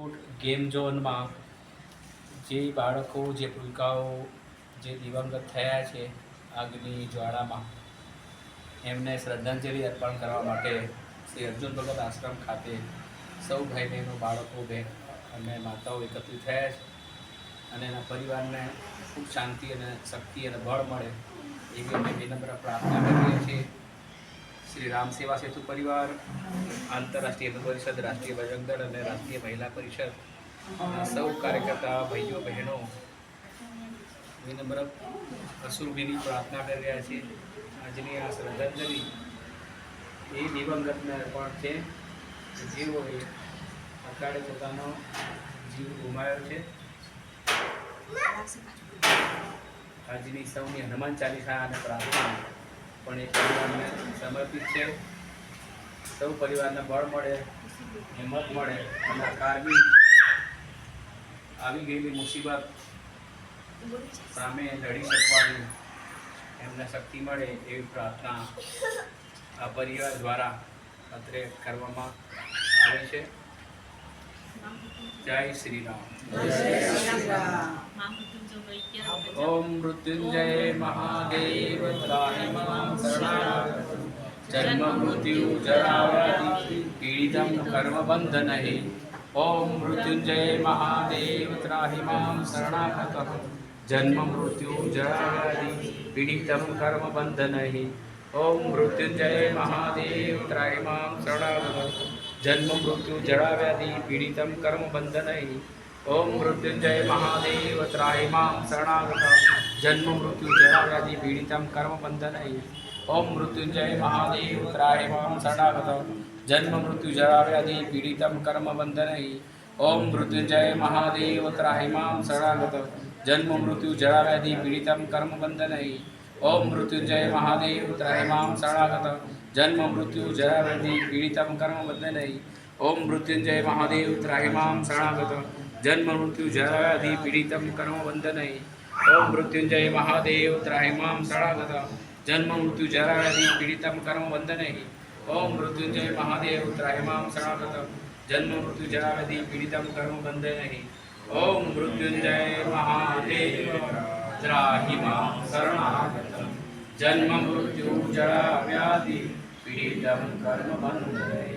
Rajkot game ઝોનમાં જે બાળકો જે ભૂલકાઓ જે દિવંગત થયા છે આગની જ્વાળામાં એમને શ્રદ્ધાંજલિ અર્પણ કરવા માટે શ્રી અર્જુન ભગત આશ્રમ ખાતે સૌ ભાઈ બહેનો બાળકો અને માતાઓ એકત્રિત થયા છે અને એના પરિવારને ખૂબ શાંતિ અને શક્તિ અને બળ મળે એવી અમે વિનમ્ર પ્રાર્થના કરીએ છીએ. શ્રી રામ સેવા સેતુ પરિવાર, આંતરરાષ્ટ્રીય હિન્દુ પરિષદ, રાષ્ટ્રીય બજરંગ દળ અને રાષ્ટ્રીય મહિલા પરિષદ સૌ કાર્યકર્તા ભાઈઓ બહેનો વિનમ્ર અસુરભીની પ્રાર્થના કરી રહ્યા છે. આજની આ શ્રદ્ધાંજલિ એ દિવંગતને અર્પણ છે જેઓએ અકાળે પોતાનો જીવ ગુમાવ્યો છે. આજની સૌની હનુમાન ચાલીસા અને પ્રાર્થના પણ એ પરિવારને સમર્પિત છે. સૌ પરિવારને બળ મળે, હિંમત મળે અને કારમી આવી ગયેલી મુસીબત સામે લડી શકવાની એમને શક્તિ મળે એવી પ્રાર્થના આ પરિવાર દ્વારા અત્રે કરવામાં આવે છે. જય શ્રી રામ. ઓમ મૃત્યુંજય મહાદેવ ત્રાહિ મામ શરણાગતં જન્મ મૃત્યુ જરા વ્યાધિ પીડિતં કર્મ બંધનૈ. ઓમ મૃત્યુંજય મહાદેવ ત્રાહિ મામ શરણાગતં જન્મ મૃત્યુ જરા વ્યાધિ પીડિતં કર્મ બંધનૈ. ઓમ મૃત્યુંજય મહાદેવ ત્રાહિ મામ શરણાગતં જન્મ મૃત્યુ જરા વ્યાધિ પીડિતં કર્મ બંધનૈ. ઓમ મૃત્યુંજય મહાદેવ ત્રાહિ મામ શરણાગતં જન્મ મૃત્યુ જરા વ્યાધિ પીડિતં કર્મ બંધનૈ. ઓમ મૃત્યુંજય મહાદેવ ત્રાહિ મામ શરણાગતં જન્મ મૃત્યુ જરા વ્યાધિ પીડિતં કર્મ બંધનૈ. ઓમ મૃત્યુંજય મહાદેવ ત્રાહિ મામ શરણાગતં જન્મ મૃત્યુ જરા વ્યાધિ પીડિતં કર્મ બંધનૈ. ઓમ મૃત્યુંજય મહાદેવ ત્રાહિ મામ શરણાગતં જન્મ મૃત્યુ જરા વ્યાધિ પીડિતં કર્મ બંધનૈ. ઓમ મૃત્યુંજય મહાદેવ ત્રાહિ મામ શરણાગતં જન્મ મૃત્યુ જરા વ્યાધિ પીડિતં કર્મ બંધનૈ. ઓમ મૃત્યુંજય મહાદેવ ત્રાહિ મામ શરણાગતં જન્મ મૃત્યુ જરા વ્યાધિ પીડિતં કર્મ બંધનૈ. ઓમ મૃત્યુંજય મહાદેવ ત્રાહિ મામ શરણાગતં જન્મ મૃત્યુ જરા વ્યાધિ પીડિતં કર્મ બંધનૈ. ઓમ મૃત્યુંજય મહાદેવ ત્રાહિ મામ શરણાગતં જન્મ મૃત્યુ જરા વ્યાધિ પીડિતં કર્મ બંધનૈ.